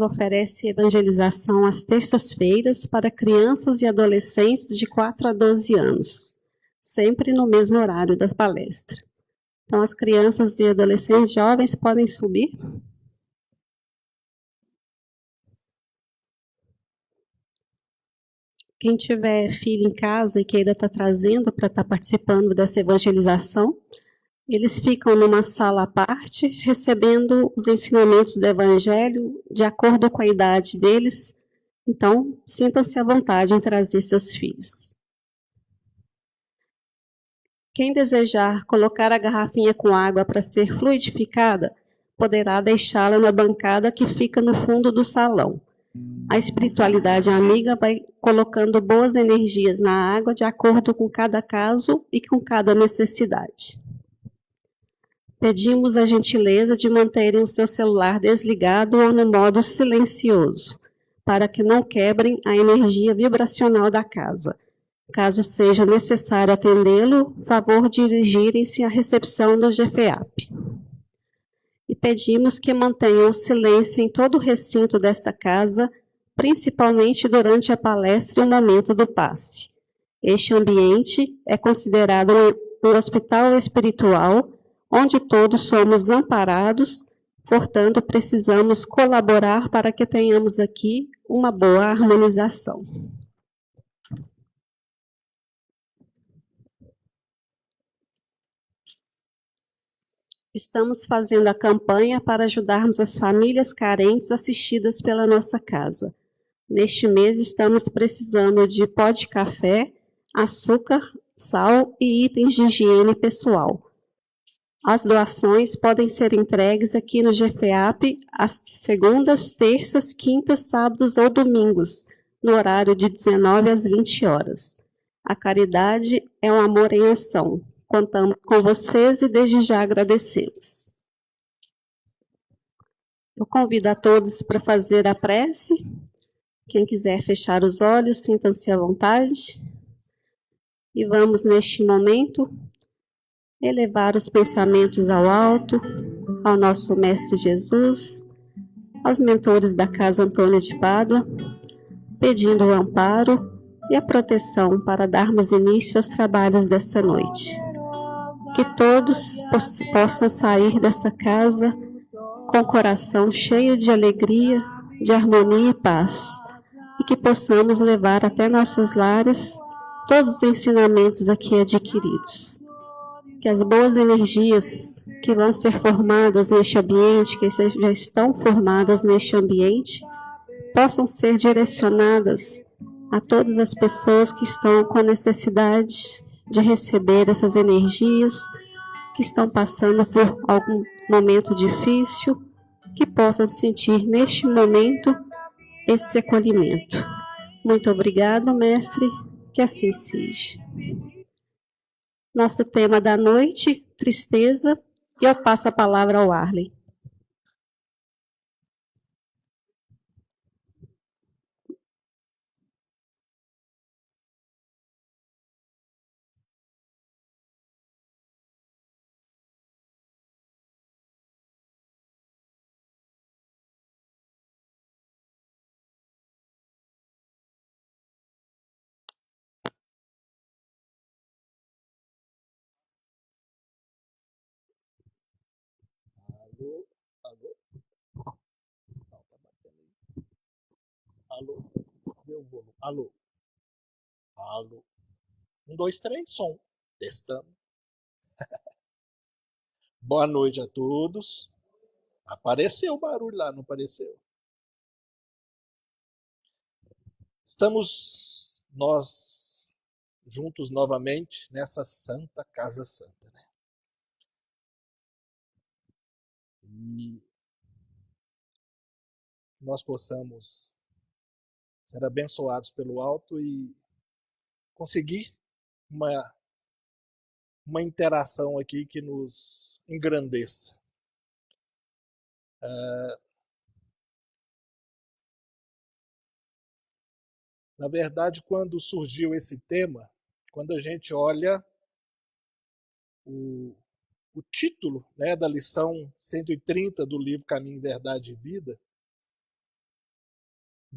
oferece evangelização às terças-feiras para crianças e adolescentes de 4 a 12 anos, sempre no mesmo horário da palestra. Então, as crianças e adolescentes jovens podem subir. Quem tiver filho em casa e queira estar trazendo para estar participando dessa evangelização, eles ficam numa sala à parte, recebendo os ensinamentos do Evangelho de acordo com a idade deles. Então, sintam-se à vontade em trazer seus filhos. Quem desejar colocar a garrafinha com água para ser fluidificada, poderá deixá-la na bancada que fica no fundo do salão. A espiritualidade amiga vai colocando boas energias na água de acordo com cada caso e com cada necessidade. Pedimos a gentileza de manterem o seu celular desligado ou no modo silencioso, para que não quebrem a energia vibracional da casa. Caso seja necessário atendê-lo, favor dirigirem-se à recepção do GFEAP. E pedimos que mantenham o silêncio em todo o recinto desta casa, principalmente durante a palestra e o momento do passe. Este ambiente é considerado um hospital espiritual, onde todos somos amparados, portanto, precisamos colaborar para que tenhamos aqui uma boa harmonização. Estamos fazendo a campanha para ajudarmos as famílias carentes assistidas pela nossa casa. Neste mês, estamos precisando de pó de café, açúcar, sal e itens de higiene pessoal. As doações podem ser entregues aqui no GFEAP às segundas, terças, quintas, sábados ou domingos, no horário de 19 às 20 horas. A caridade é um amor em ação. Contamos com vocês e desde já agradecemos. Eu convido a todos para fazer a prece. Quem quiser fechar os olhos, sintam-se à vontade. E vamos, neste momento, elevar os pensamentos ao alto, ao nosso Mestre Jesus, aos mentores da Casa Antônio de Pádua, pedindo o amparo e a proteção para darmos início aos trabalhos dessa noite. Que todos possam sair dessa casa com o coração cheio de alegria, de harmonia e paz, e que possamos levar até nossos lares todos os ensinamentos aqui adquiridos. Que as boas energias que vão ser formadas neste ambiente, que já estão formadas neste ambiente, possam ser direcionadas a todas as pessoas que estão com a necessidade de receber essas energias, que estão passando por algum momento difícil, que possam sentir neste momento esse acolhimento. Muito obrigado, mestre, que assim seja. Nosso tema da noite, tristeza, e eu passo a palavra ao Arlen. Alô, alô. Não, tá batendo aí. Alô, deu volume. Alô, alô. 1, 2, 3, som. Testando. Boa noite a todos. Apareceu o barulho lá, não apareceu? Estamos nós juntos novamente nessa Santa Casa Santa, né? E nós possamos ser abençoados pelo alto e conseguir uma interação aqui que nos engrandeça. Na verdade, quando surgiu esse tema, quando a gente olha o título, né, da lição 130 do livro Caminho, Verdade e Vida,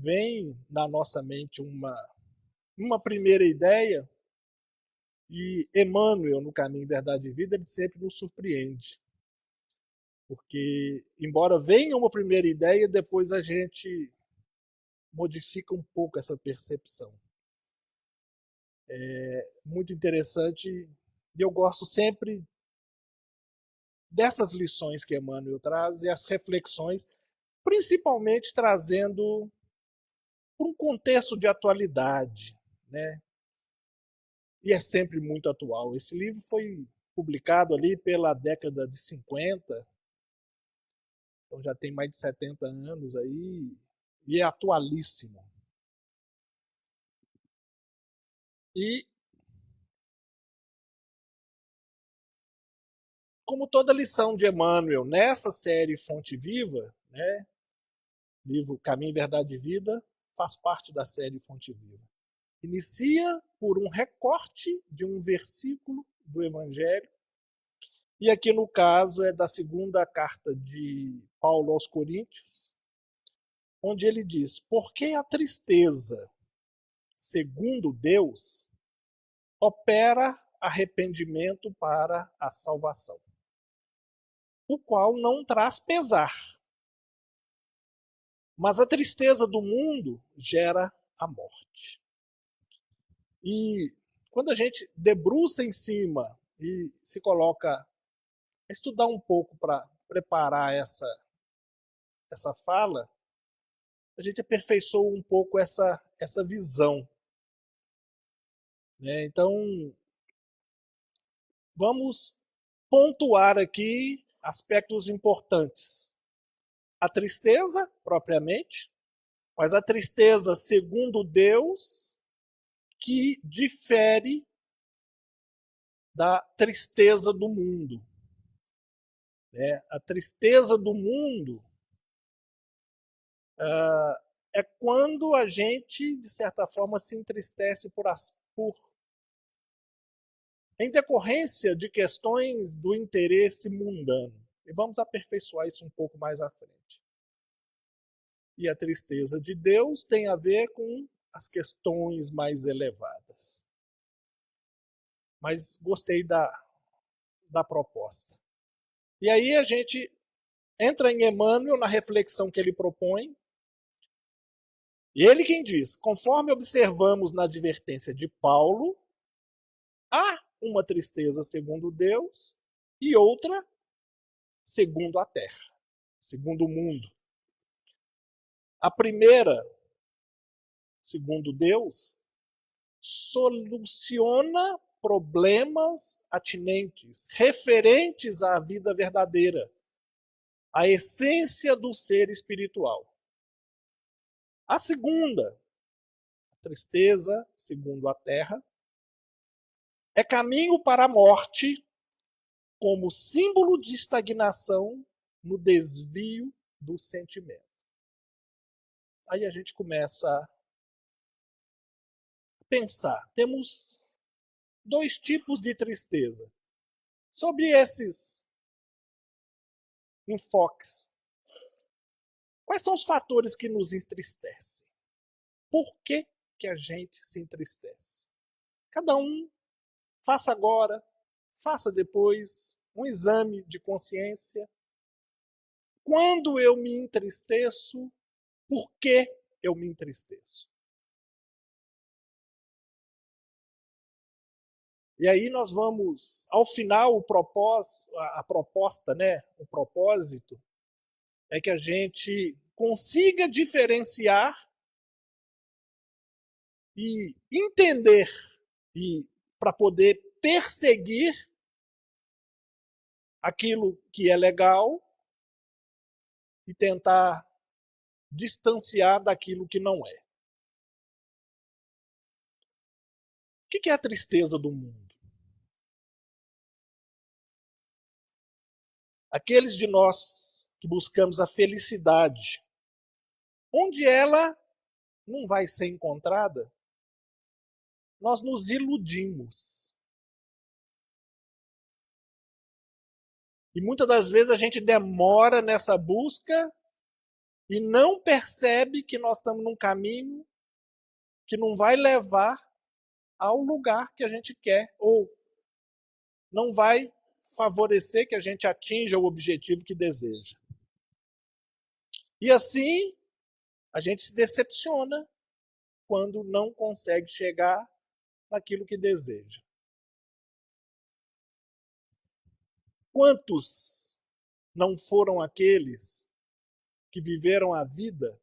vem na nossa mente uma primeira ideia, e Emmanuel, no Caminho, Verdade e Vida, ele sempre nos surpreende. Porque, embora venha uma primeira ideia, depois a gente modifica um pouco essa percepção. É muito interessante, e eu gosto sempre dessas lições que Emmanuel traz e as reflexões, principalmente trazendo um contexto de atualidade, né? E é sempre muito atual. Esse livro foi publicado ali pela década de 50, então já tem mais de 70 anos aí, e é atualíssimo. E, como toda lição de Emmanuel nessa série Fonte Viva, né, livro Caminho, Verdade e Vida, faz parte da série Fonte Viva. Inicia por um recorte de um versículo do Evangelho, e aqui no caso é da segunda carta de Paulo aos Coríntios, onde ele diz: porque a tristeza, segundo Deus, opera arrependimento para a salvação, o qual não traz pesar. Mas a tristeza do mundo gera a morte. E quando a gente debruça em cima e se coloca a estudar um pouco para preparar essa fala, a gente aperfeiçoa um pouco essa visão. Né? Então, vamos pontuar aqui aspectos importantes. A tristeza, propriamente, mas a tristeza segundo Deus, que difere da tristeza do mundo. A tristeza do mundo é quando a gente, de certa forma, se entristece por em decorrência de questões do interesse mundano. E vamos aperfeiçoar isso um pouco mais à frente. E a tristeza de Deus tem a ver com as questões mais elevadas. Mas gostei da proposta. E aí a gente entra em Emmanuel na reflexão que ele propõe. E ele quem diz: conforme observamos na advertência de Paulo, há uma tristeza segundo Deus e outra segundo a terra, segundo o mundo. A primeira, segundo Deus, soluciona problemas atinentes, referentes à vida verdadeira, à essência do ser espiritual. A segunda, a tristeza, segundo a terra, é caminho para a morte, como símbolo de estagnação no desvio do sentimento. Aí a gente começa a pensar. Temos dois tipos de tristeza. Sobre esses enfoques, quais são os fatores que nos entristecem? Por que a gente se entristece? Cada um faça agora, faça depois um exame de consciência. Quando eu me entristeço, por que eu me entristeço? E aí nós vamos, ao final, a proposta, né, o propósito, é que a gente consiga diferenciar e entender, e para poder perseguir aquilo que é legal e tentar distanciar daquilo que não é. O que é a tristeza do mundo? Aqueles de nós que buscamos a felicidade, onde ela não vai ser encontrada, nós nos iludimos. E muitas das vezes a gente demora nessa busca e não percebe que nós estamos num caminho que não vai levar ao lugar que a gente quer, ou não vai favorecer que a gente atinja o objetivo que deseja. E assim, a gente se decepciona quando não consegue chegar naquilo que deseja. Quantos não foram aqueles que viveram a vida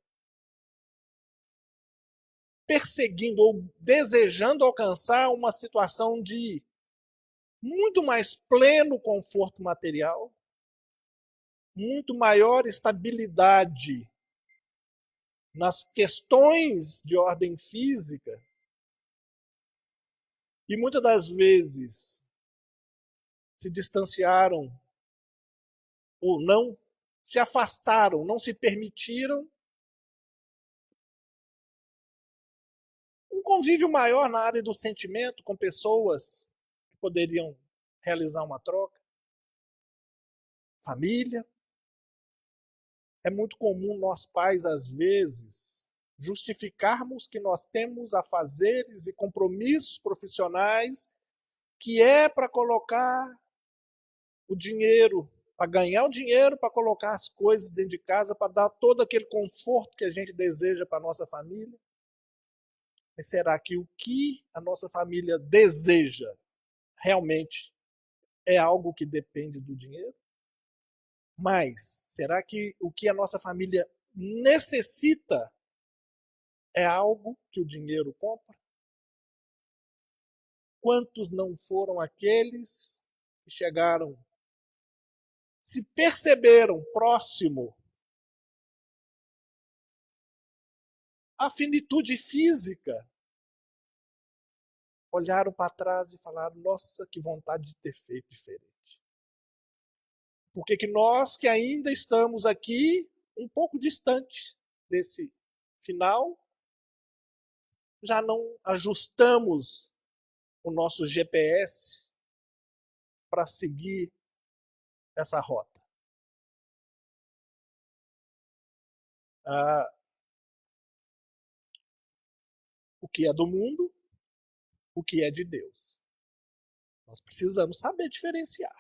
perseguindo ou desejando alcançar uma situação de muito mais pleno conforto material, muito maior estabilidade nas questões de ordem física, e muitas das vezes se distanciaram ou não, se afastaram, não se permitiram um convívio maior na área do sentimento com pessoas que poderiam realizar uma troca. Família. É muito comum nós pais, às vezes, justificarmos que nós temos afazeres e compromissos profissionais que é para colocar o dinheiro, para ganhar o dinheiro, para colocar as coisas dentro de casa, para dar todo aquele conforto que a gente deseja para a nossa família. Mas será que o que a nossa família deseja realmente é algo que depende do dinheiro? Mas será que o que a nossa família necessita é algo que o dinheiro compra? Quantos não foram aqueles que chegaram, se perceberam próximo à finitude física, olharam para trás e falaram: nossa, que vontade de ter feito diferente. Por que nós que ainda estamos aqui um pouco distantes desse final, já não ajustamos o nosso GPS para seguir essa rota? O que é do mundo, o que é de Deus. Nós precisamos saber diferenciar.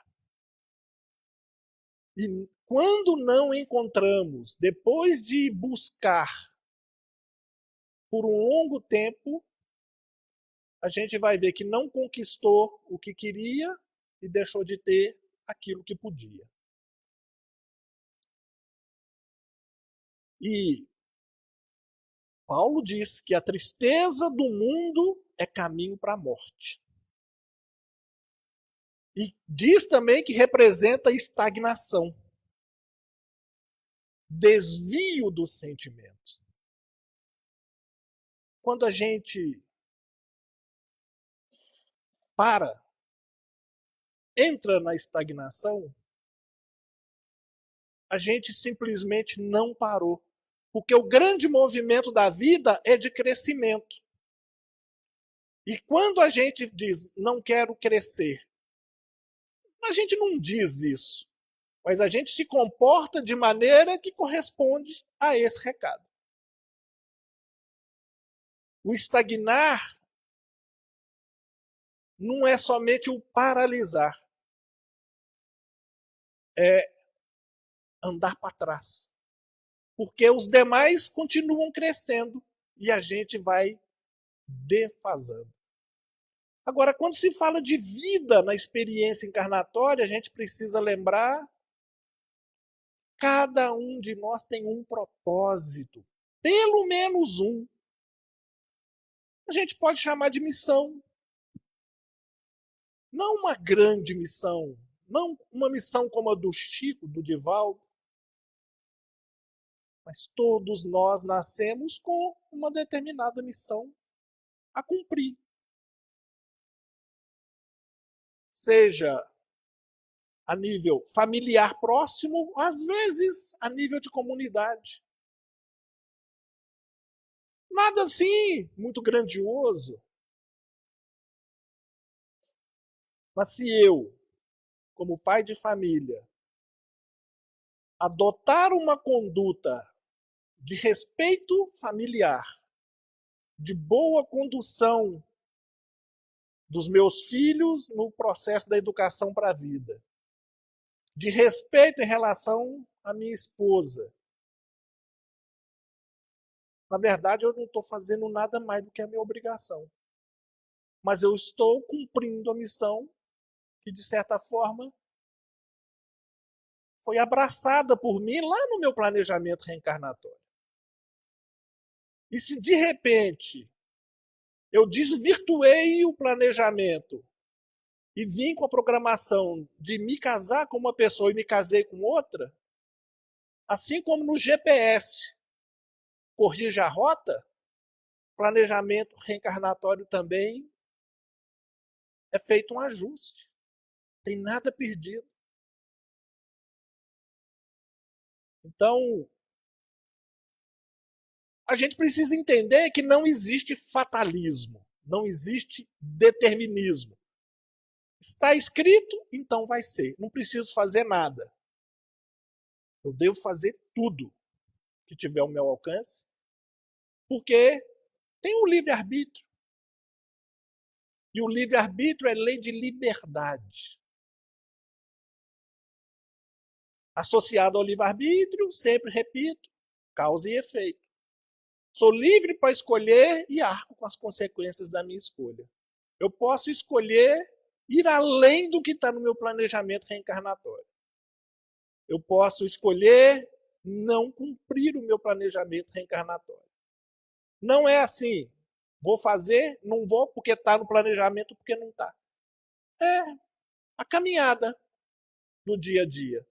E quando não encontramos, depois de buscar por um longo tempo, a gente vai ver que não conquistou o que queria e deixou de ter aquilo que podia. E Paulo diz que a tristeza do mundo é caminho para a morte. E diz também que representa estagnação, desvio do sentimento. Quando a gente entra na estagnação, a gente simplesmente não parou. Porque o grande movimento da vida é de crescimento. E quando a gente diz, não quero crescer, a gente não diz isso. Mas a gente se comporta de maneira que corresponde a esse recado. O estagnar não é somente o paralisar. É andar para trás. Porque os demais continuam crescendo e a gente vai defasando. Agora, quando se fala de vida na experiência encarnatória, a gente precisa lembrar: cada um de nós tem um propósito, pelo menos um. A gente pode chamar de missão. Não uma grande missão, não uma missão como a do Chico, do Divaldo, mas todos nós nascemos com uma determinada missão a cumprir. Seja a nível familiar próximo, às vezes a nível de comunidade. Nada assim muito grandioso. Mas se eu, como pai de família, adotar uma conduta de respeito familiar, de boa condução dos meus filhos no processo da educação para a vida, de respeito em relação à minha esposa. Na verdade, eu não estou fazendo nada mais do que a minha obrigação. Mas eu estou cumprindo a missão que, de certa forma, foi abraçada por mim lá no meu planejamento reencarnatório. E se de repente eu desvirtuei o planejamento e vim com a programação de me casar com uma pessoa e me casei com outra, assim como no GPS corrige a rota, planejamento reencarnatório também é feito um ajuste. Tem nada perdido. Então, a gente precisa entender que não existe fatalismo, não existe determinismo. Está escrito, então vai ser. Não preciso fazer nada. Eu devo fazer tudo que tiver ao meu alcance, porque tem um livre-arbítrio. E o livre-arbítrio é lei de liberdade. Associado ao livre-arbítrio, sempre repito, causa e efeito. Sou livre para escolher e arco com as consequências da minha escolha. Eu posso escolher ir além do que está no meu planejamento reencarnatório. Eu posso escolher não cumprir o meu planejamento reencarnatório. Não é assim, vou fazer, não vou porque está no planejamento, porque não está. É a caminhada no dia a dia.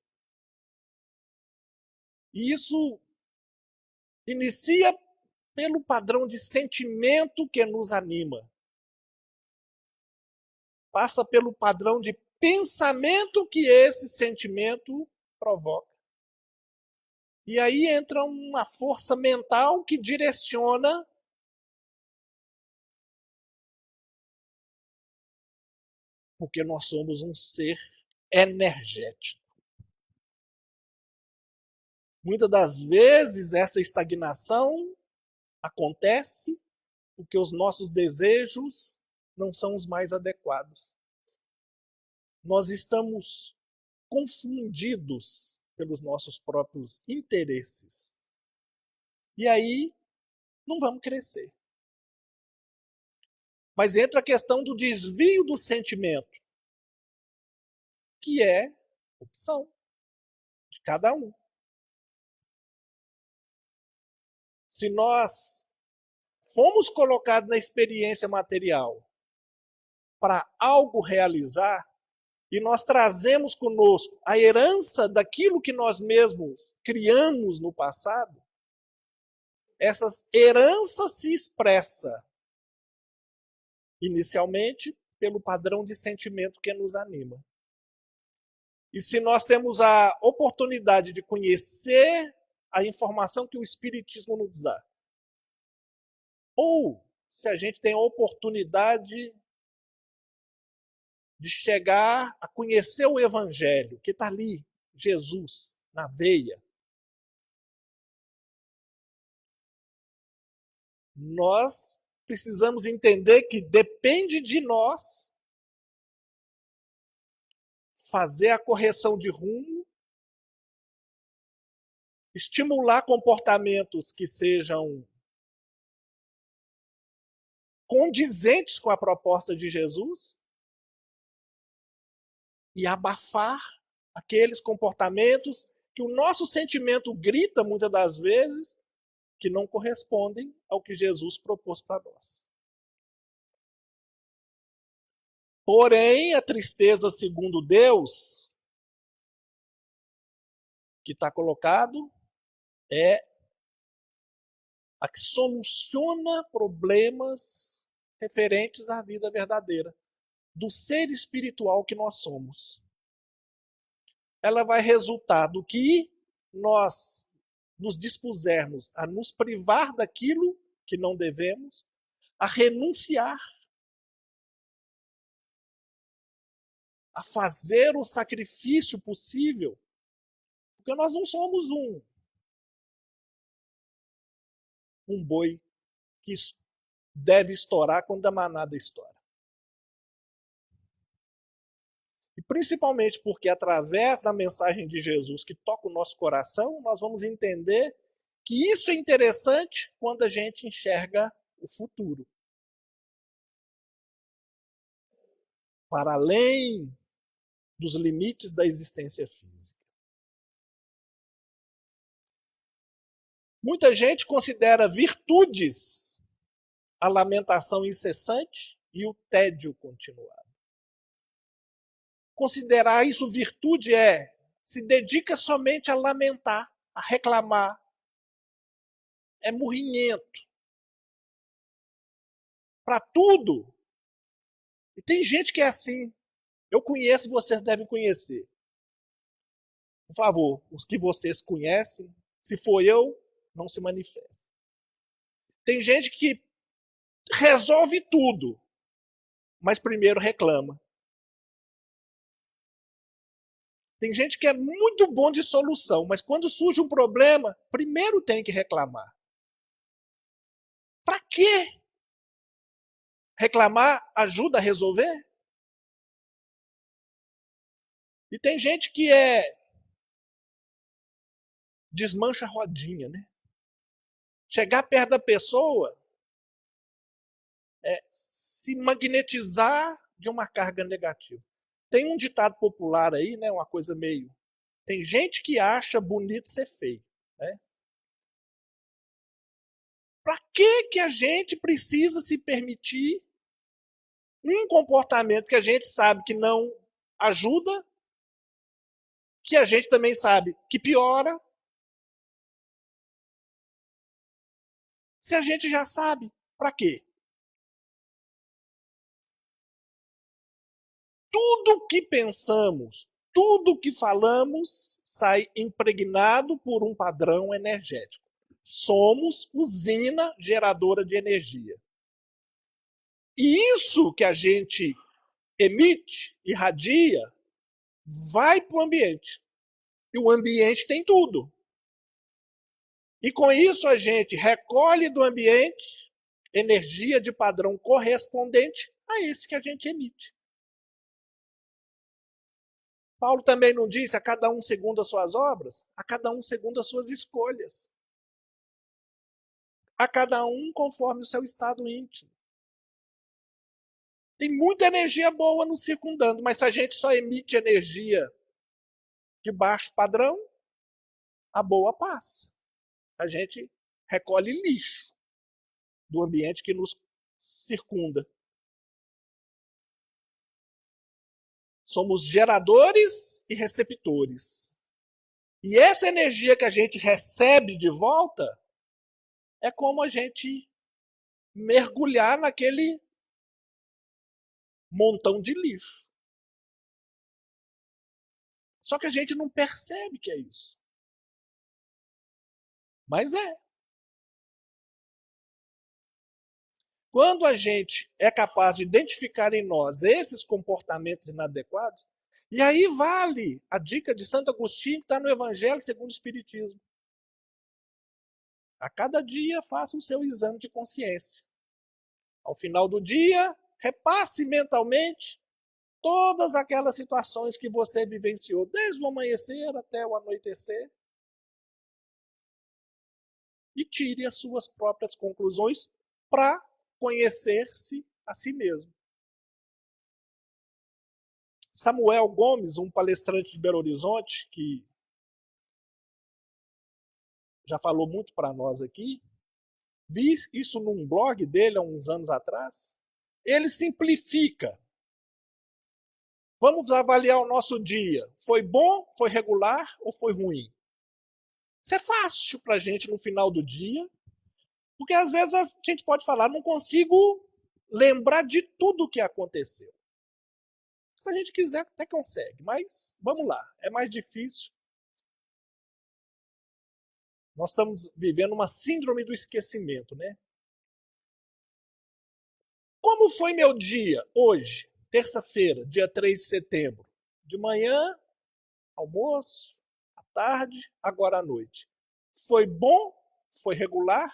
E isso inicia pelo padrão de sentimento que nos anima. Passa pelo padrão de pensamento que esse sentimento provoca. E aí entra uma força mental que direciona porque nós somos um ser energético. Muitas das vezes essa estagnação acontece porque os nossos desejos não são os mais adequados. Nós estamos confundidos pelos nossos próprios interesses. E aí não vamos crescer. Mas entra a questão do desvio do sentimento, que é opção de cada um. Se nós fomos colocados na experiência material para algo realizar, e nós trazemos conosco a herança daquilo que nós mesmos criamos no passado, essa herança se expressa inicialmente pelo padrão de sentimento que nos anima. E se nós temos a oportunidade de conhecer a informação que o Espiritismo nos dá, ou se a gente tem a oportunidade de chegar a conhecer o Evangelho, que está ali, Jesus, na veia, nós precisamos entender que depende de nós fazer a correção de rumo, estimular comportamentos que sejam condizentes com a proposta de Jesus e abafar aqueles comportamentos que o nosso sentimento grita muitas das vezes que não correspondem ao que Jesus propôs para nós. Porém, a tristeza segundo Deus, que está colocado, é a que soluciona problemas referentes à vida verdadeira, do ser espiritual que nós somos. Ela vai resultar do que nós nos dispusermos a nos privar daquilo que não devemos, a renunciar, a fazer o sacrifício possível, porque nós não somos um. um boi que deve estourar quando a manada estoura. E principalmente porque através da mensagem de Jesus que toca o nosso coração, nós vamos entender que isso é interessante quando a gente enxerga o futuro. Para além dos limites da existência física. Muita gente considera virtudes a lamentação incessante e o tédio continuado. Considerar isso virtude se dedica somente a lamentar, a reclamar. É murrinhento. Para tudo. E tem gente que é assim. Eu conheço, vocês devem conhecer. Por favor, os que vocês conhecem, se for eu, não se manifeste. Tem gente que resolve tudo, mas primeiro reclama. Tem gente que é muito bom de solução, mas quando surge um problema, primeiro tem que reclamar. Para quê? Reclamar ajuda a resolver? E tem gente que desmancha a rodinha, né? Chegar perto da pessoa é se magnetizar de uma carga negativa. Tem um ditado popular aí, né? Uma coisa meio... Tem gente que acha bonito ser feio, né? Para que a gente precisa se permitir um comportamento que a gente sabe que não ajuda, que a gente também sabe que piora, se a gente já sabe, para quê? Tudo que pensamos, tudo que falamos sai impregnado por um padrão energético. Somos usina geradora de energia. E isso que a gente emite, irradia, vai para o ambiente. E o ambiente tem tudo. E com isso a gente recolhe do ambiente energia de padrão correspondente a esse que a gente emite. Paulo também não disse a cada um segundo as suas obras, a cada um segundo as suas escolhas. A cada um conforme o seu estado íntimo. Tem muita energia boa nos circundando, mas se a gente só emite energia de baixo padrão, a boa passa. A gente recolhe lixo do ambiente que nos circunda. Somos geradores e receptores. E essa energia que a gente recebe de volta é como a gente mergulhar naquele montão de lixo. Só que a gente não percebe que é isso. Mas é. Quando a gente é capaz de identificar em nós esses comportamentos inadequados, e aí vale a dica de Santo Agostinho que está no Evangelho segundo o Espiritismo. A cada dia faça o seu exame de consciência. Ao final do dia, repasse mentalmente todas aquelas situações que você vivenciou, desde o amanhecer até o anoitecer, e tire as suas próprias conclusões para conhecer-se a si mesmo. Samuel Gomes, um palestrante de Belo Horizonte, que já falou muito para nós aqui, vi isso num blog dele há uns anos atrás. Ele simplifica. Vamos avaliar o nosso dia. Foi bom, foi regular ou foi ruim? Isso é fácil para a gente no final do dia, porque às vezes a gente pode falar, não consigo lembrar de tudo o que aconteceu. Se a gente quiser, até consegue, mas vamos lá, é mais difícil. Nós estamos vivendo uma síndrome do esquecimento, né? Como foi meu dia hoje, terça-feira, dia 3 de setembro? De manhã, almoço, à tarde, agora à noite. Foi bom? Foi regular?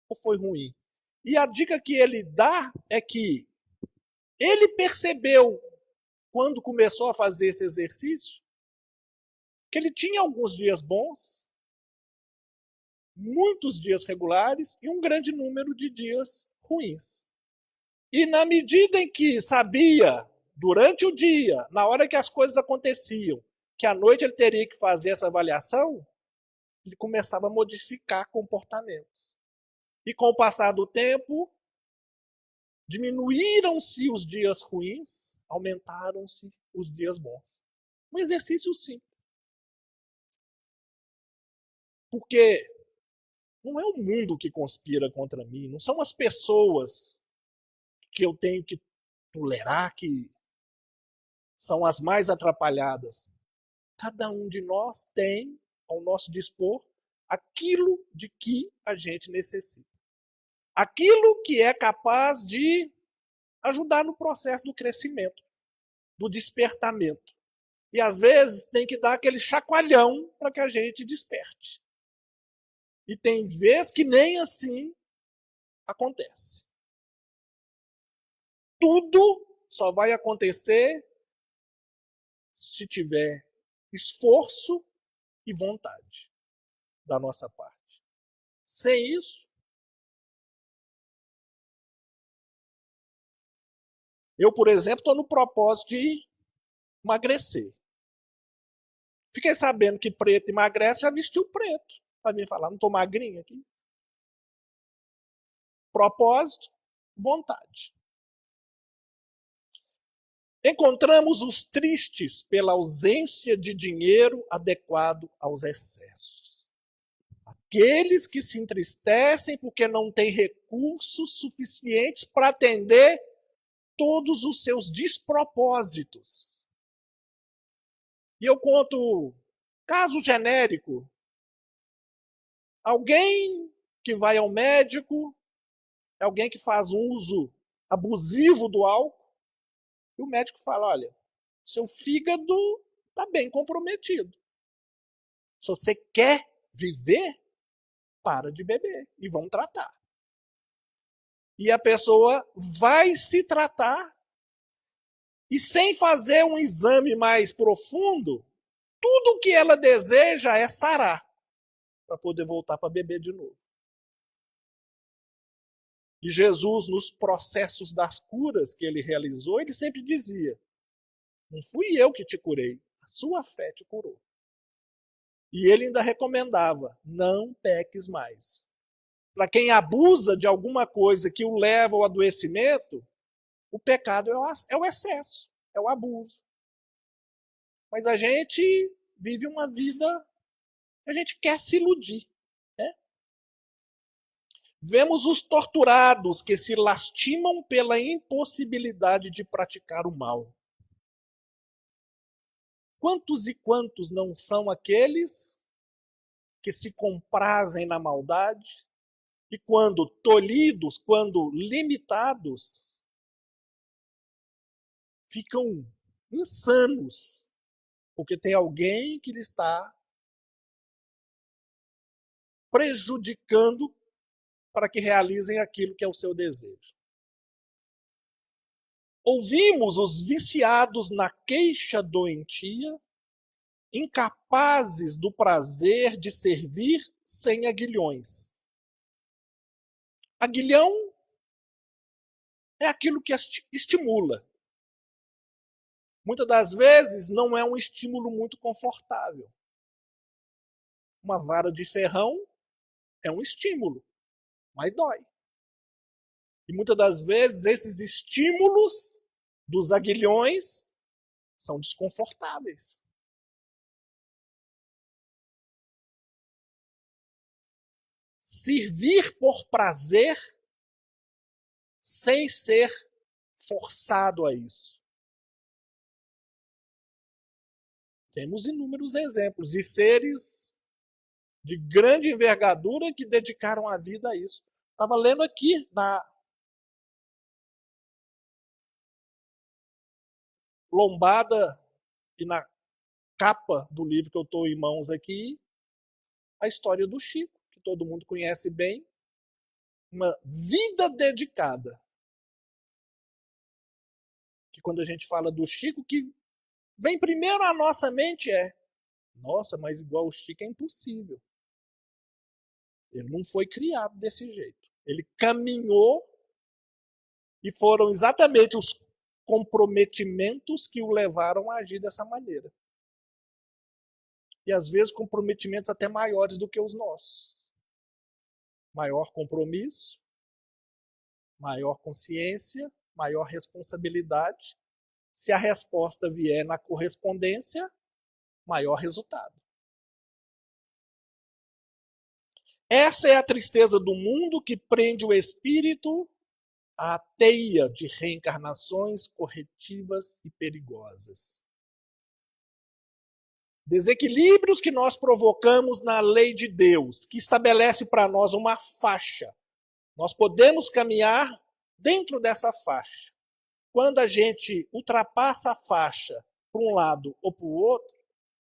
ou foi ruim? E a dica que ele dá é que ele percebeu, quando começou a fazer esse exercício, que ele tinha alguns dias bons, muitos dias regulares e um grande número de dias ruins. E na medida em que sabia, durante o dia, na hora que as coisas aconteciam, que à noite ele teria que fazer essa avaliação, ele começava a modificar comportamentos. E com o passar do tempo, diminuíram-se os dias ruins, aumentaram-se os dias bons. Um exercício simples. Porque não é o mundo que conspira contra mim, não são as pessoas que eu tenho que tolerar, que são as mais atrapalhadas. Cada um de nós tem ao nosso dispor aquilo de que a gente necessita. Aquilo que é capaz de ajudar no processo do crescimento, do despertamento. E às vezes tem que dar aquele chacoalhão para que a gente desperte. E tem vezes que nem assim acontece. Tudo só vai acontecer se tiver esforço e vontade da nossa parte. Sem isso, eu, por exemplo, estou no propósito de emagrecer. Fiquei sabendo que preto emagrece, já vestiu preto. Para mim falar, não estou magrinho aqui. Propósito, vontade. Encontramos os tristes pela ausência de dinheiro adequado aos excessos. Aqueles que se entristecem porque não têm recursos suficientes para atender todos os seus despropósitos. E eu conto caso genérico. Alguém que vai ao médico, alguém que faz um uso abusivo do álcool, e o médico fala, olha, seu fígado está bem comprometido. Se você quer viver, para de beber e vão tratar. E a pessoa vai se tratar e sem fazer um exame mais profundo, tudo o que ela deseja é sarar para poder voltar para beber de novo. E Jesus, nos processos das curas que ele realizou, ele sempre dizia, não fui eu que te curei, a sua fé te curou. E ele ainda recomendava, não peques mais. Para quem abusa de alguma coisa que o leva ao adoecimento, o pecado é o excesso, é o abuso. Mas a gente vive uma vida que a gente quer se iludir. Né? Vemos os torturados que se lastimam pela impossibilidade de praticar o mal. Quantos e quantos não são aqueles que se comprazem na maldade e quando tolhidos, quando limitados, ficam insanos, porque tem alguém que lhe está prejudicando para que realizem aquilo que é o seu desejo. Ouvimos os viciados na queixa doentia, incapazes do prazer de servir sem aguilhões. Aguilhão é aquilo que estimula. Muitas das vezes não é um estímulo muito confortável. Uma vara de ferrão é um estímulo, mas dói. E muitas das vezes esses estímulos dos aguilhões são desconfortáveis. Servir por prazer sem ser forçado a isso. Temos inúmeros exemplos de seres de grande envergadura que dedicaram a vida a isso. Estava lendo aqui na lombada e na capa do livro que eu estou em mãos aqui, a história do Chico, que todo mundo conhece bem, uma vida dedicada. Que quando a gente fala do Chico, que vem primeiro à nossa mente nossa, mas igual o Chico é impossível. Ele não foi criado desse jeito. Ele caminhou e foram exatamente os comprometimentos que o levaram a agir dessa maneira. E às vezes comprometimentos até maiores do que os nossos. Maior compromisso, maior consciência, maior responsabilidade. Se a resposta vier na correspondência, maior resultado. Essa é a tristeza do mundo que prende o espírito à teia de reencarnações corretivas e perigosas. Desequilíbrios que nós provocamos na lei de Deus, que estabelece para nós uma faixa. Nós podemos caminhar dentro dessa faixa. Quando a gente ultrapassa a faixa para um lado ou para o outro,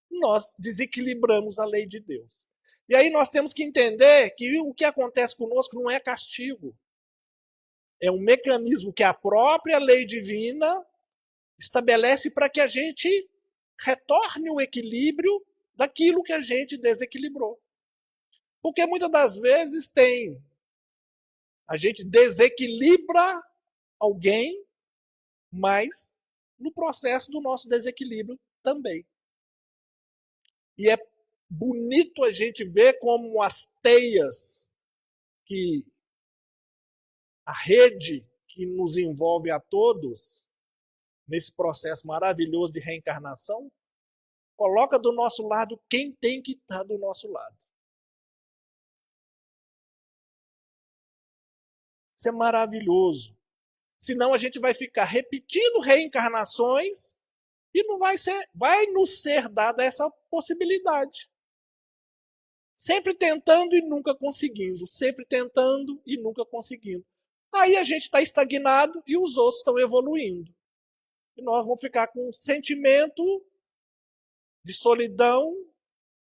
nós desequilibramos a lei de Deus. E aí nós temos que entender que o que acontece conosco não é castigo. É um mecanismo que a própria lei divina estabelece para que a gente retorne o equilíbrio daquilo que a gente desequilibrou. Porque muitas das vezes a gente desequilibra alguém, mas no processo do nosso desequilíbrio também. E é bonito a gente ver como as teias, a rede que nos envolve a todos, nesse processo maravilhoso de reencarnação, coloca do nosso lado quem tem que estar do nosso lado. Isso é maravilhoso. Senão a gente vai ficar repetindo reencarnações e não vai nos ser dada essa possibilidade. Sempre tentando e nunca conseguindo. Sempre tentando e nunca conseguindo. Aí a gente está estagnado e os outros estão evoluindo. E nós vamos ficar com um sentimento de solidão,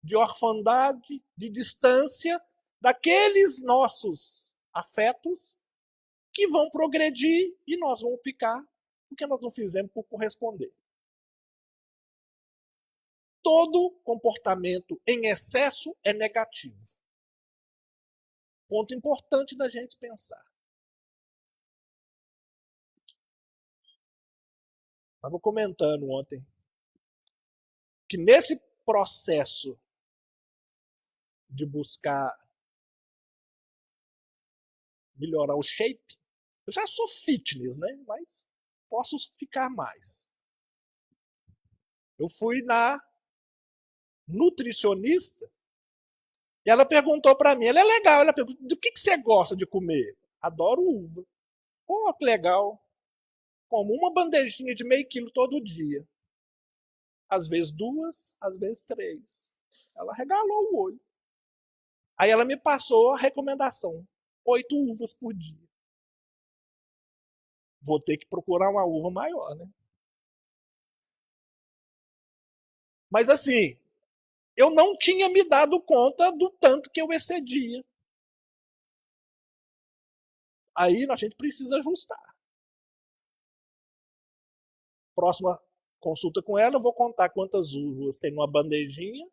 de orfandade, de distância daqueles nossos afetos que vão progredir e nós vamos ficar porque nós não fizemos por corresponder. Todo comportamento em excesso é negativo. Ponto importante da gente pensar. Estava comentando ontem que nesse processo de buscar melhorar o shape, eu já sou fitness, né? Mas posso ficar mais. Eu fui na nutricionista e ela perguntou para mim, ela é legal, ela perguntou, do que você gosta de comer? Adoro uva. Pô, que legal. Como uma bandejinha de meio quilo todo dia. Às vezes 2, às vezes 3. Ela regalou o olho. Aí ela me passou a recomendação. 8 uvas por dia. Vou ter que procurar uma uva maior, né? Mas assim, eu não tinha me dado conta do tanto que eu excedia. Aí a gente precisa ajustar. Próxima consulta com ela, eu vou contar quantas uvas tem numa bandejinha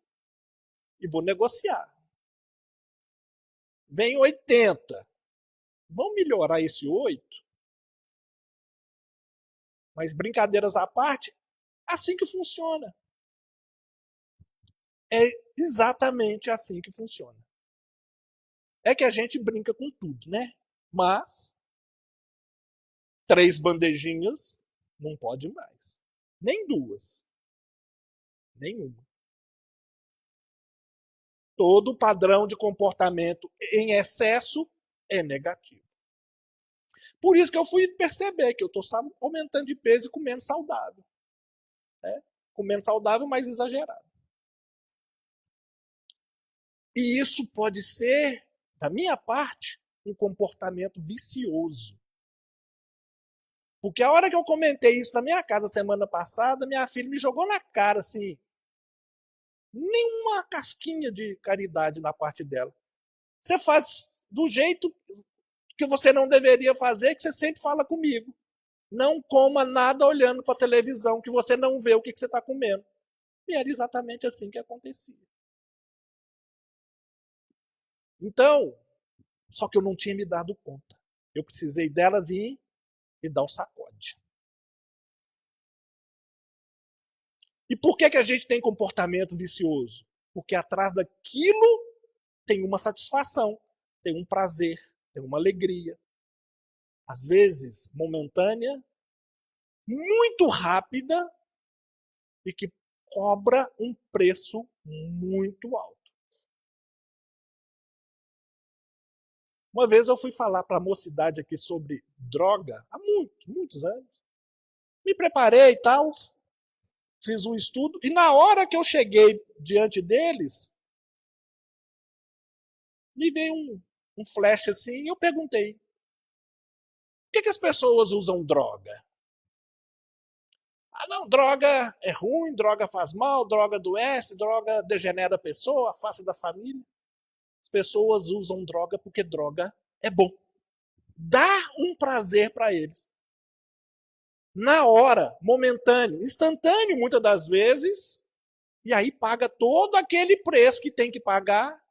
e vou negociar. Vem 80. Vamos melhorar esse 8? Mas brincadeiras à parte, assim que funciona. É exatamente assim que funciona. É que a gente brinca com tudo, né? Mas 3 bandejinhas não pode mais. Nem 2. Nenhuma. Todo padrão de comportamento em excesso é negativo. Por isso que eu fui perceber que eu estou aumentando de peso e comendo saudável. Né? Comendo saudável, mas exagerado. E isso pode ser, da minha parte, um comportamento vicioso. Porque a hora que eu comentei isso na minha casa semana passada, minha filha me jogou na cara assim, nenhuma casquinha de caridade na parte dela. Você faz do jeito que você não deveria fazer, que você sempre fala comigo. Não coma nada olhando para a televisão, que você não vê o que você está comendo. E era exatamente assim que acontecia. Então, só que eu não tinha me dado conta. Eu precisei dela vir e dar um sacode. E por que a gente tem comportamento vicioso? Porque atrás daquilo tem uma satisfação, tem um prazer, tem uma alegria. Às vezes, momentânea, muito rápida e que cobra um preço muito alto. Uma vez eu fui falar para a mocidade aqui sobre droga, há muitos anos. Me preparei e tal, fiz um estudo, e na hora que eu cheguei diante deles, me veio um flash assim, e eu perguntei, por que as pessoas usam droga? Ah, não, droga é ruim, droga faz mal, droga adoece, droga degenera a pessoa, afasta da família. As pessoas usam droga porque droga é bom. Dá um prazer para eles. Na hora, momentâneo, instantâneo muitas das vezes, e aí paga todo aquele preço que tem que pagar,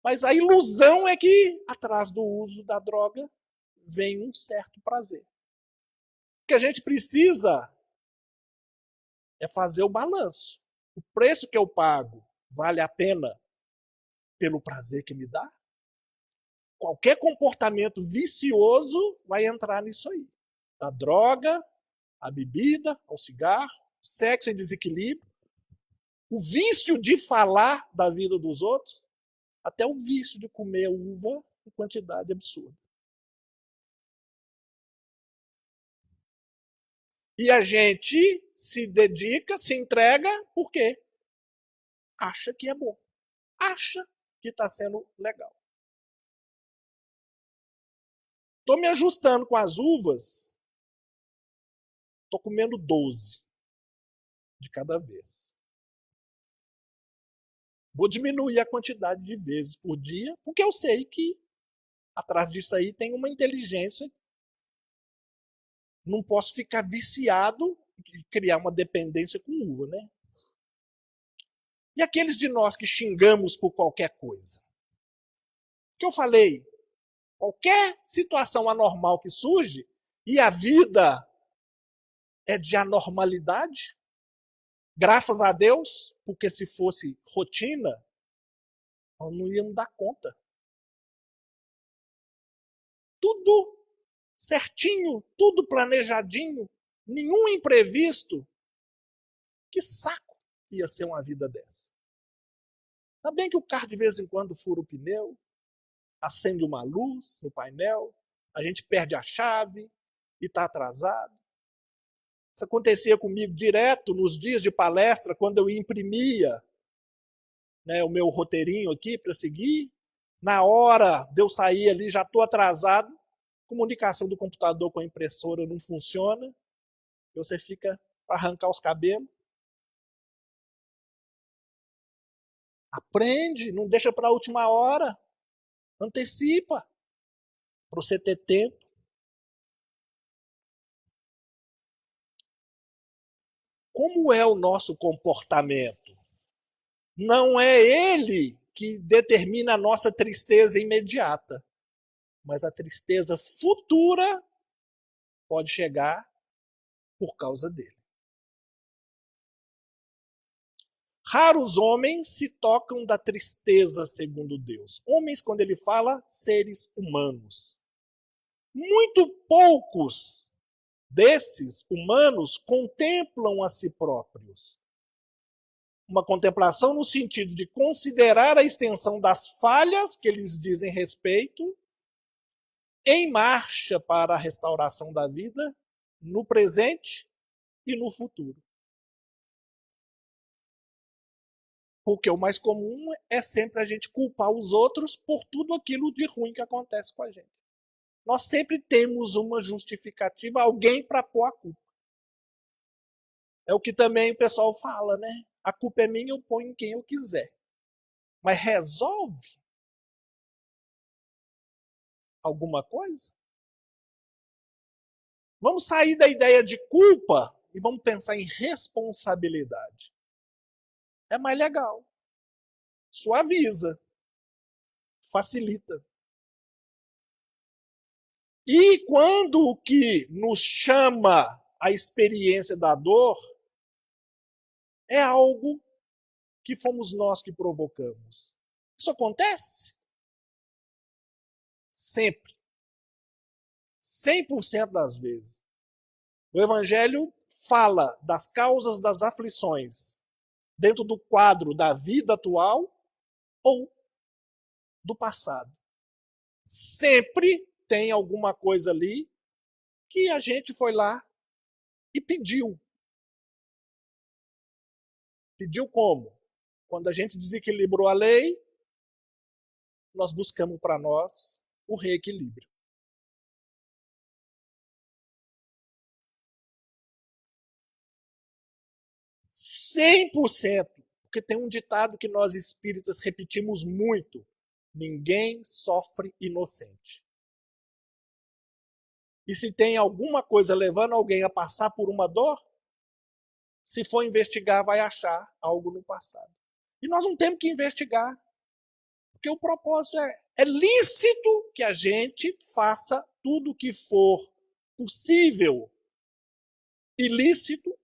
mas a ilusão é que atrás do uso da droga vem um certo prazer. O que a gente precisa é fazer o balanço. O preço que eu pago vale a pena pelo prazer que me dá? Qualquer comportamento vicioso vai entrar nisso aí. Da droga, a bebida, ao cigarro, sexo em desequilíbrio, o vício de falar da vida dos outros, até o vício de comer uva em quantidade absurda. E a gente se dedica, se entrega, por quê? Acha que é bom. Acha que está sendo legal. Estou me ajustando com as uvas, estou comendo 12 de cada vez. Vou diminuir a quantidade de vezes por dia, porque eu sei que atrás disso aí tem uma inteligência. Não posso ficar viciado e criar uma dependência com uva, né? E aqueles de nós que xingamos por qualquer coisa? Que eu falei, qualquer situação anormal que surge, e a vida é de anormalidade, graças a Deus, porque se fosse rotina, nós não íamos dar conta. Tudo certinho, tudo planejadinho, nenhum imprevisto. Que saco ia ser uma vida dessa. Ainda bem que o carro de vez em quando fura o pneu, acende uma luz no painel, a gente perde a chave e está atrasado. Isso acontecia comigo direto nos dias de palestra, quando eu imprimia, né, o meu roteirinho aqui para seguir. Na hora de eu sair ali, já estou atrasado, a comunicação do computador com a impressora não funciona, você fica para arrancar os cabelos. Aprende, não deixa para a última hora, antecipa, para você ter tempo. Como é o nosso comportamento? Não é ele que determina a nossa tristeza imediata, mas a tristeza futura pode chegar por causa dele. Raros homens se tocam da tristeza segundo Deus. Homens, quando ele fala, seres humanos. Muito poucos desses humanos contemplam a si próprios. Uma contemplação no sentido de considerar a extensão das falhas que eles dizem respeito em marcha para a restauração da vida no presente e no futuro. Porque o mais comum é sempre a gente culpar os outros por tudo aquilo de ruim que acontece com a gente. Nós sempre temos uma justificativa, alguém para pôr a culpa. É o que também o pessoal fala, né? A culpa é minha, eu ponho em quem eu quiser. Mas resolve? alguma coisa? Vamos sair da ideia de culpa e vamos pensar em responsabilidade. É mais legal. Suaviza. Facilita. E quando o que nos chama a experiência da dor é algo que fomos nós que provocamos. Isso acontece? Sempre. 100% das vezes. O Evangelho fala das causas das aflições dentro do quadro da vida atual ou do passado. Sempre tem alguma coisa ali que a gente foi lá e pediu. Pediu como? Quando a gente desequilibrou a lei, nós buscamos para nós o reequilíbrio. %100%. Porque tem um ditado que nós espíritas repetimos muito: ninguém sofre inocente. E se tem alguma coisa levando alguém a passar por uma dor, se for investigar, vai achar algo no passado. E nós não temos que investigar, porque o propósito é lícito que a gente faça tudo o que for possível, ilícito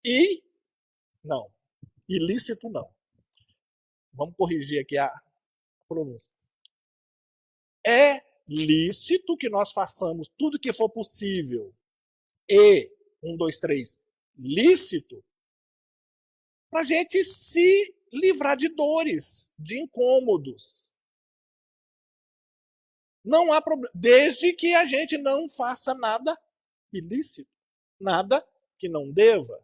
e não. Ilícito não. Vamos corrigir aqui a pronúncia. É lícito que nós façamos tudo que for possível e, 1, 2, 3, lícito, para a gente se livrar de dores, de incômodos. Não há problema, desde que a gente não faça nada ilícito, nada que não deva.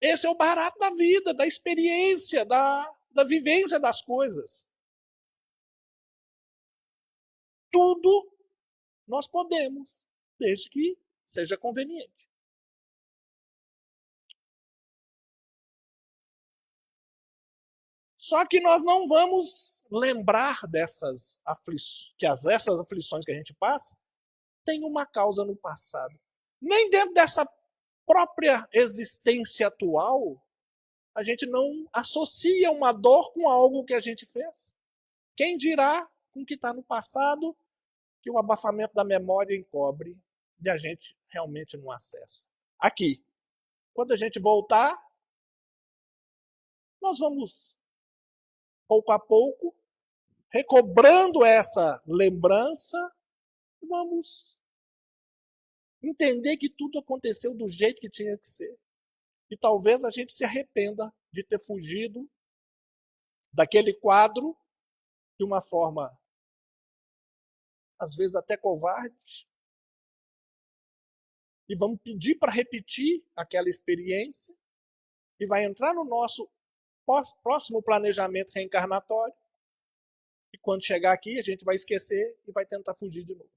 Esse é o barato da vida, da experiência, da vivência das coisas. Tudo nós podemos, desde que seja conveniente. Só que nós não vamos lembrar dessas aflições, que essas aflições que a gente passa têm uma causa no passado. Nem dentro dessa própria existência atual, a gente não associa uma dor com algo que a gente fez. Quem dirá com o que está no passado, que o abafamento da memória encobre e a gente realmente não acessa. Aqui, quando a gente voltar, nós vamos, pouco a pouco, recobrando essa lembrança, vamos entender que tudo aconteceu do jeito que tinha que ser. E talvez a gente se arrependa de ter fugido daquele quadro de uma forma, às vezes até covarde, e vamos pedir para repetir aquela experiência, e vai entrar no nosso próximo planejamento reencarnatório, e quando chegar aqui a gente vai esquecer e vai tentar fugir de novo.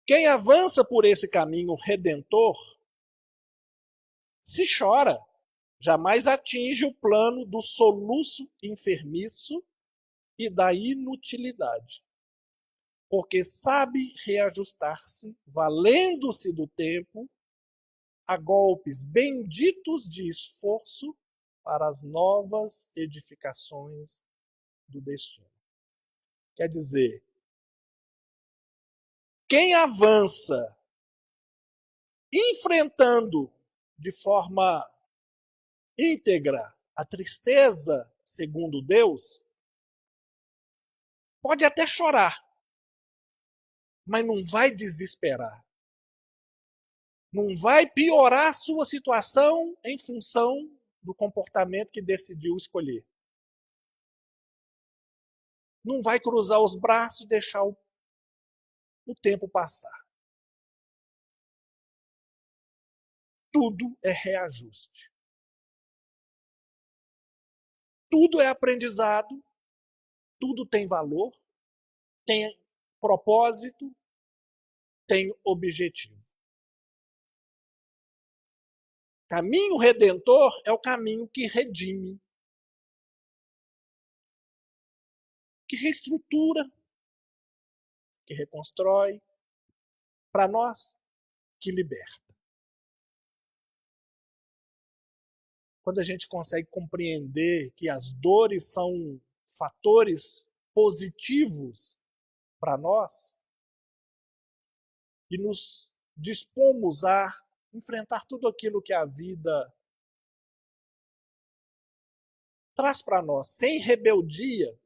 Quem avança por esse caminho redentor, se chora, jamais atinge o plano do soluço enfermiço e da inutilidade, porque sabe reajustar-se, valendo-se do tempo, a golpes benditos de esforço para as novas edificações do destino. Quer dizer, quem avança enfrentando de forma íntegra a tristeza, segundo Deus, pode até chorar, mas não vai desesperar. Não vai piorar a sua situação em função do comportamento que decidiu escolher. Não vai cruzar os braços e deixar o tempo passar. Tudo é reajuste. Tudo é aprendizado, tudo tem valor, tem propósito, tem objetivo. Caminho redentor é o caminho que redime, que reestrutura, que reconstrói, para nós, que liberta. Quando a gente consegue compreender que as dores são fatores positivos para nós e nos dispomos a enfrentar tudo aquilo que a vida traz para nós sem rebeldia,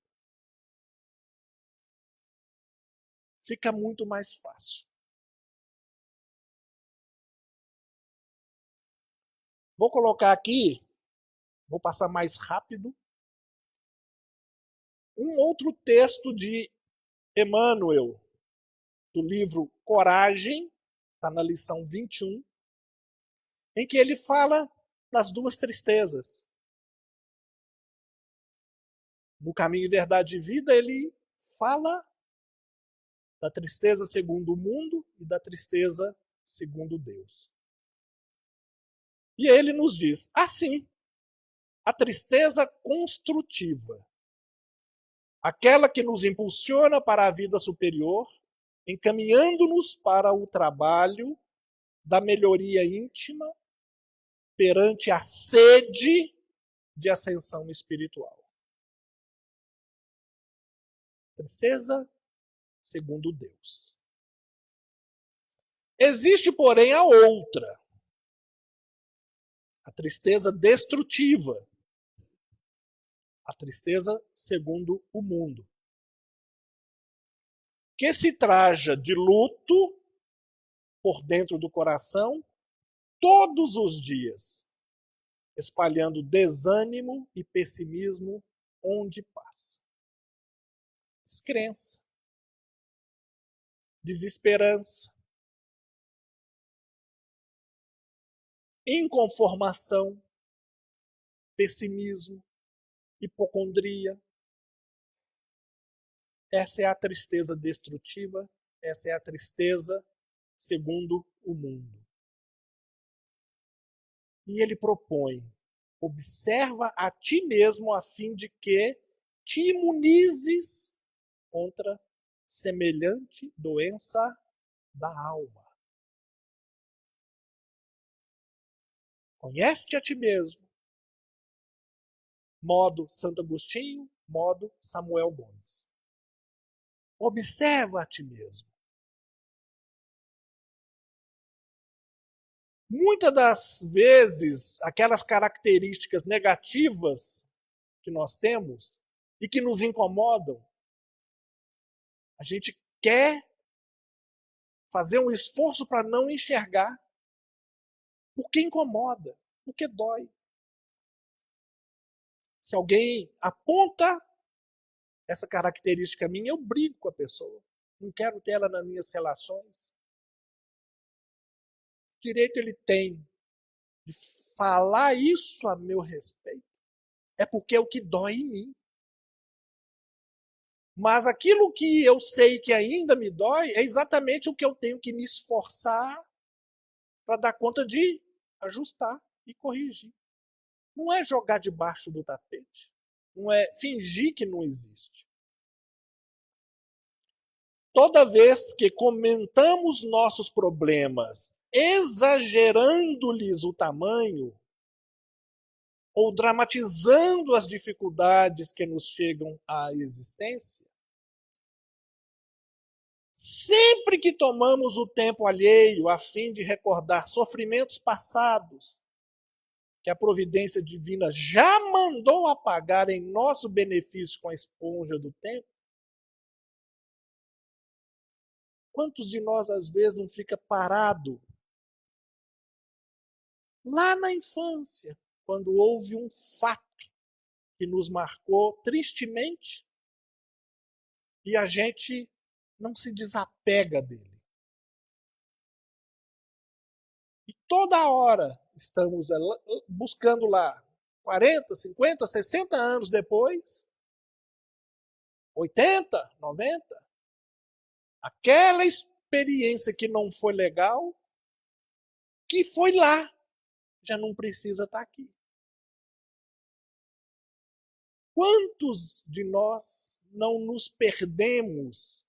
fica muito mais fácil. Vou colocar aqui, vou passar mais rápido, um outro texto de Emmanuel, do livro Coragem, está na lição 21, em que ele fala das duas tristezas. No Caminho, Verdade e Vida, ele fala da tristeza segundo o mundo e da tristeza segundo Deus. E ele nos diz, assim, a tristeza construtiva, aquela que nos impulsiona para a vida superior, encaminhando-nos para o trabalho da melhoria íntima perante a sede de ascensão espiritual. Tristeza segundo Deus. Existe, porém, a outra, a tristeza destrutiva, a tristeza segundo o mundo, que se traja de luto por dentro do coração todos os dias, espalhando desânimo e pessimismo onde passa. Descrença, desesperança, inconformação, pessimismo, hipocondria. Essa é a tristeza destrutiva, essa é a tristeza segundo o mundo. E ele propõe, observa a ti mesmo a fim de que te imunizes contra semelhante doença da alma. Conhece-te a ti mesmo. Modo Santo Agostinho, modo Samuel Gomes. Observa a ti mesmo. Muitas das vezes, aquelas características negativas que nós temos e que nos incomodam, a gente quer fazer um esforço para não enxergar, porque incomoda, porque dói. Se alguém aponta essa característica minha, eu brigo com a pessoa. Não quero ter ela nas minhas relações. Que direito ele tem de falar isso a meu respeito? É porque é o que dói em mim. Mas aquilo que eu sei que ainda me dói é exatamente o que eu tenho que me esforçar para dar conta de ajustar e corrigir. Não é jogar debaixo do tapete. Não é fingir que não existe. Toda vez que comentamos nossos problemas, exagerando-lhes o tamanho, ou dramatizando as dificuldades que nos chegam à existência, sempre que tomamos o tempo alheio a fim de recordar sofrimentos passados, que a providência divina já mandou apagar em nosso benefício com a esponja do tempo, quantos de nós às vezes não fica parado lá na infância, quando houve um fato que nos marcou tristemente e a gente não se desapega dele. E toda hora estamos buscando lá 40, 50, 60 anos depois, 80, 90, aquela experiência que não foi legal, que foi lá, já não precisa estar aqui. Quantos de nós não nos perdemos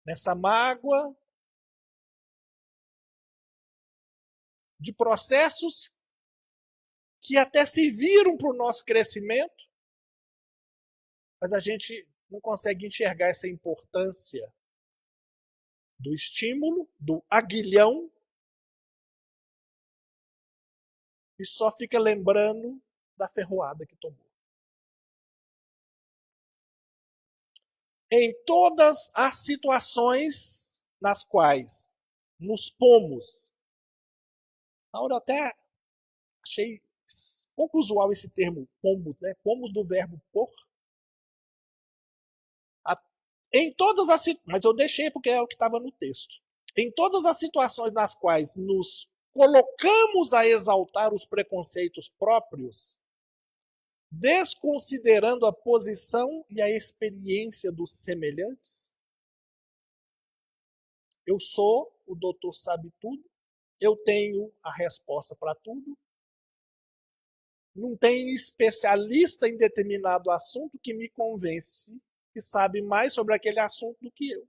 nessa mágoa de processos que até serviram para o nosso crescimento, mas a gente não consegue enxergar essa importância do estímulo, do aguilhão, e só fica lembrando da ferroada que tomou. Em todas as situações nas quais nos pomos, na hora até achei pouco usual esse termo pombo, né? Pomos do verbo por. Em todas as mas eu deixei porque é o que estava no texto. Em todas as situações nas quais nos colocamos a exaltar os preconceitos próprios, desconsiderando a posição e a experiência dos semelhantes, eu sou o doutor sabe tudo, eu tenho a resposta para tudo, não tem especialista em determinado assunto que me convence que sabe mais sobre aquele assunto do que eu.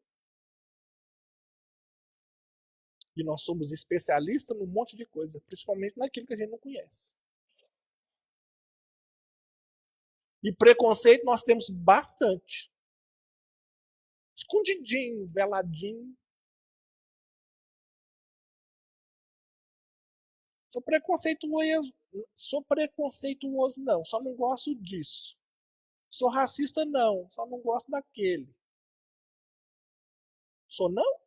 E nós somos especialistas num monte de coisa, principalmente naquilo que a gente não conhece. E preconceito nós temos bastante. Escondidinho, veladinho. Sou preconceituoso não, só não gosto disso. Sou racista não, só não gosto daquele. Sou não?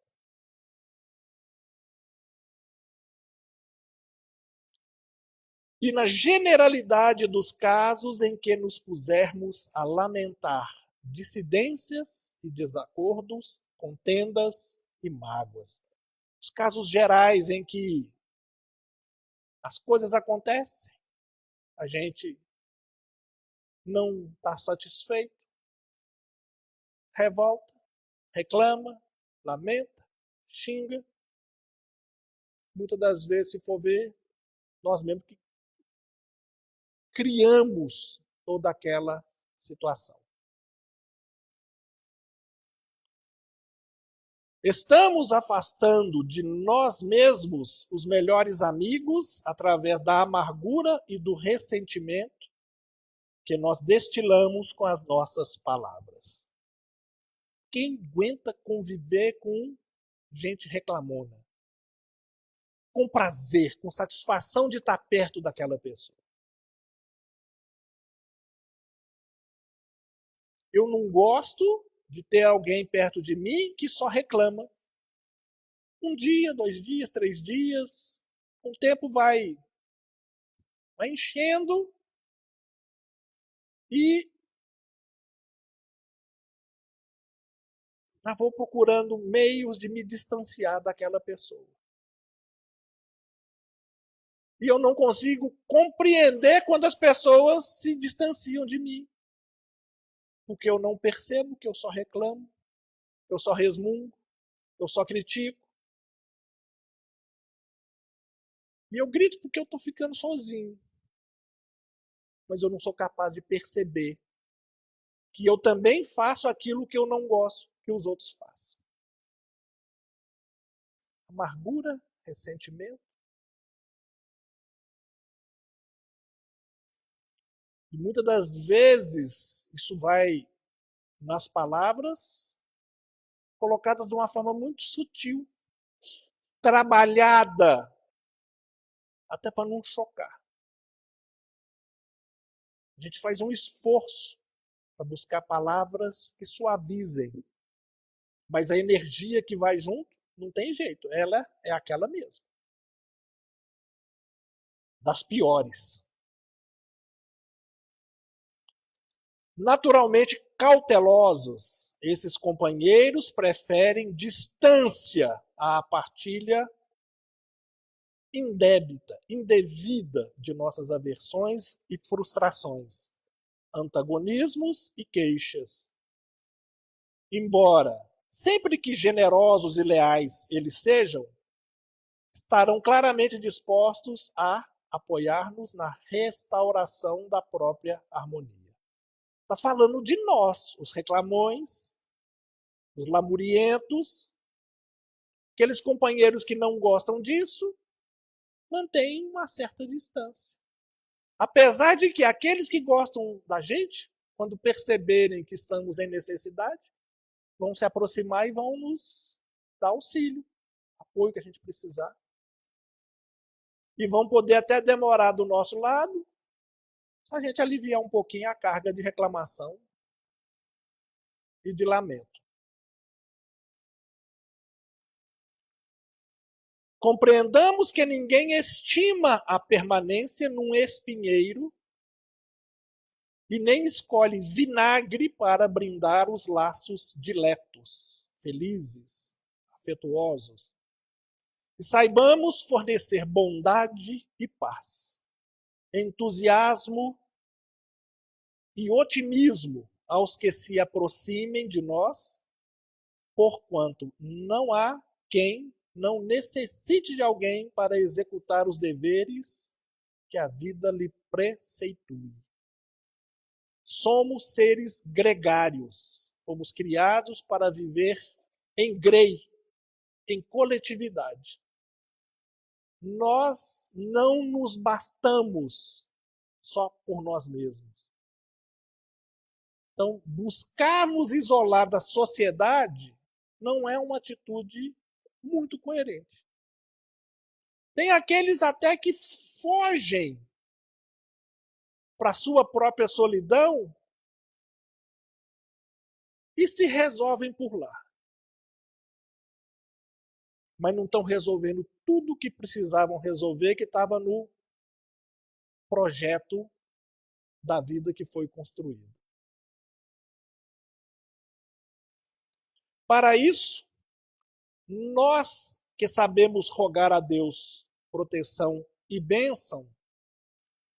E na generalidade dos casos em que nos pusermos a lamentar dissidências e desacordos, contendas e mágoas. Os casos gerais em que as coisas acontecem, a gente não está satisfeito, revolta, reclama, lamenta, xinga. Muitas das vezes, se for ver, nós mesmos que criamos toda aquela situação. Estamos afastando de nós mesmos os melhores amigos através da amargura e do ressentimento que nós destilamos com as nossas palavras. Quem aguenta conviver com gente reclamona? Com prazer, com satisfação de estar perto daquela pessoa. Eu não gosto de ter alguém perto de mim que só reclama. Um dia, 2 dias, 3 dias, o tempo vai enchendo e eu vou procurando meios de me distanciar daquela pessoa. E eu não consigo compreender quando as pessoas se distanciam de mim. Porque eu não percebo que eu só reclamo, eu só resmungo, eu só critico. E eu grito porque eu estou ficando sozinho. Mas eu não sou capaz de perceber que eu também faço aquilo que eu não gosto que os outros façam. Amargura, ressentimento. E muitas das vezes isso vai nas palavras colocadas de uma forma muito sutil, trabalhada, até para não chocar. A gente faz um esforço para buscar palavras que suavizem, mas a energia que vai junto não tem jeito, ela é aquela mesma. Das piores. Naturalmente cautelosos, esses companheiros preferem distância à partilha indébita, indevida de nossas aversões e frustrações, antagonismos e queixas. Embora, sempre que generosos e leais eles sejam, estarão claramente dispostos a apoiar-nos na restauração da própria harmonia. Está falando de nós, os reclamões, os lamurientos, aqueles companheiros que não gostam disso, mantêm uma certa distância. Apesar de que aqueles que gostam da gente, quando perceberem que estamos em necessidade, vão se aproximar e vão nos dar auxílio, apoio que a gente precisar. E vão poder até demorar do nosso lado, se a gente aliviar um pouquinho a carga de reclamação e de lamento. Compreendamos que ninguém estima a permanência num espinheiro e nem escolhe vinagre para brindar os laços diletos, felizes, afetuosos. E saibamos fornecer bondade e paz, entusiasmo e otimismo aos que se aproximem de nós, porquanto não há quem não necessite de alguém para executar os deveres que a vida lhe preceitue. Somos seres gregários, fomos criados para viver em grei, em coletividade. Nós não nos bastamos só por nós mesmos. Então, buscar nos isolar da sociedade não é uma atitude muito coerente. Tem aqueles até que fogem para a sua própria solidão e se resolvem por lá. Mas não estão resolvendo tudo o que precisavam resolver, que estava no projeto da vida que foi construído. Para isso, nós que sabemos rogar a Deus proteção e bênção,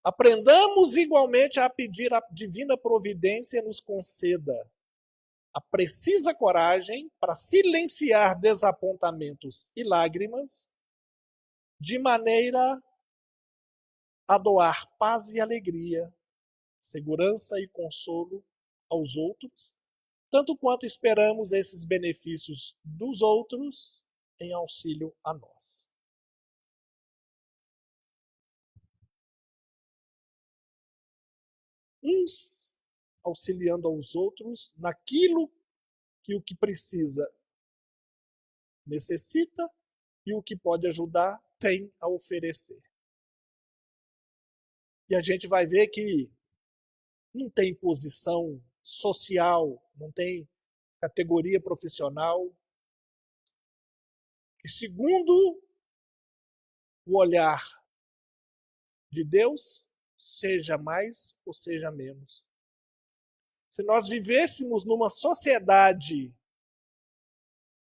aprendamos igualmente a pedir a divina providência nos conceda a precisa coragem para silenciar desapontamentos e lágrimas, de maneira a doar paz e alegria, segurança e consolo aos outros, tanto quanto esperamos esses benefícios dos outros em auxílio a nós. Uns auxiliando aos outros naquilo que o que precisa necessita e o que pode ajudar tem a oferecer. E a gente vai ver que não tem posição social, não tem categoria profissional, que segundo o olhar de Deus, seja mais ou seja menos. Se nós vivêssemos numa sociedade,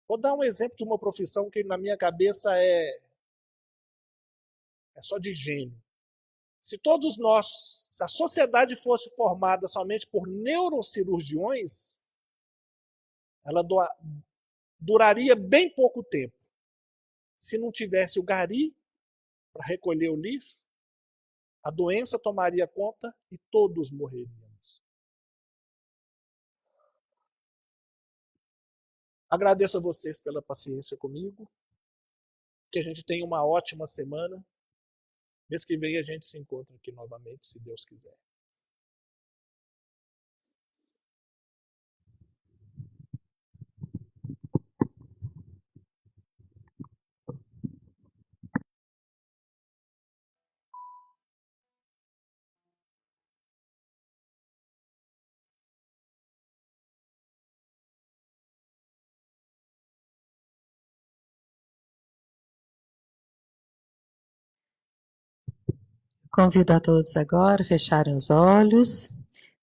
vou dar um exemplo de uma profissão que na minha cabeça é só de gênio. Se todos nós, se a sociedade fosse formada somente por neurocirurgiões, ela duraria bem pouco tempo. Se não tivesse o gari para recolher o lixo, a doença tomaria conta e todos morreríamos. Agradeço a vocês pela paciência comigo. Que a gente tenha uma ótima semana. Mês que vem a gente se encontra aqui novamente, se Deus quiser. Convido a todos agora a fecharem os olhos,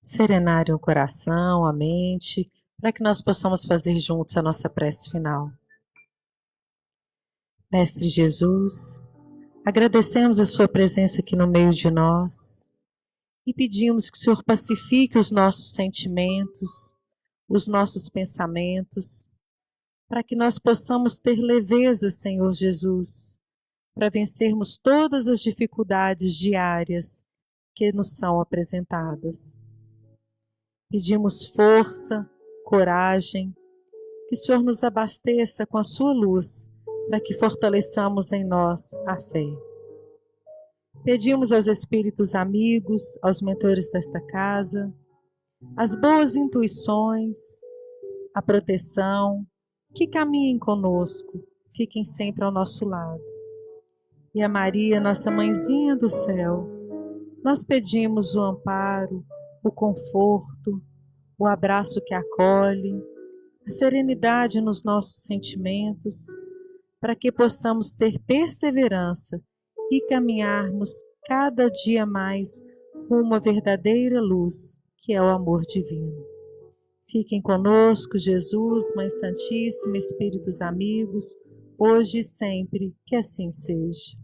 serenarem o coração, a mente, para que nós possamos fazer juntos a nossa prece final. Mestre Jesus, agradecemos a sua presença aqui no meio de nós e pedimos que o Senhor pacifique os nossos sentimentos, os nossos pensamentos, para que nós possamos ter leveza, Senhor Jesus, para vencermos todas as dificuldades diárias que nos são apresentadas. Pedimos força, coragem, que o Senhor nos abasteça com a sua luz, para que fortaleçamos em nós a fé. Pedimos aos espíritos amigos, aos mentores desta casa, as boas intuições, a proteção, que caminhem conosco, fiquem sempre ao nosso lado. E a Maria, nossa mãezinha do céu, nós pedimos o amparo, o conforto, o abraço que acolhe, a serenidade nos nossos sentimentos, para que possamos ter perseverança e caminharmos cada dia mais rumo à verdadeira luz, que é o amor divino. Fiquem conosco, Jesus, Mãe Santíssima, Espíritos amigos, hoje e sempre, que assim seja.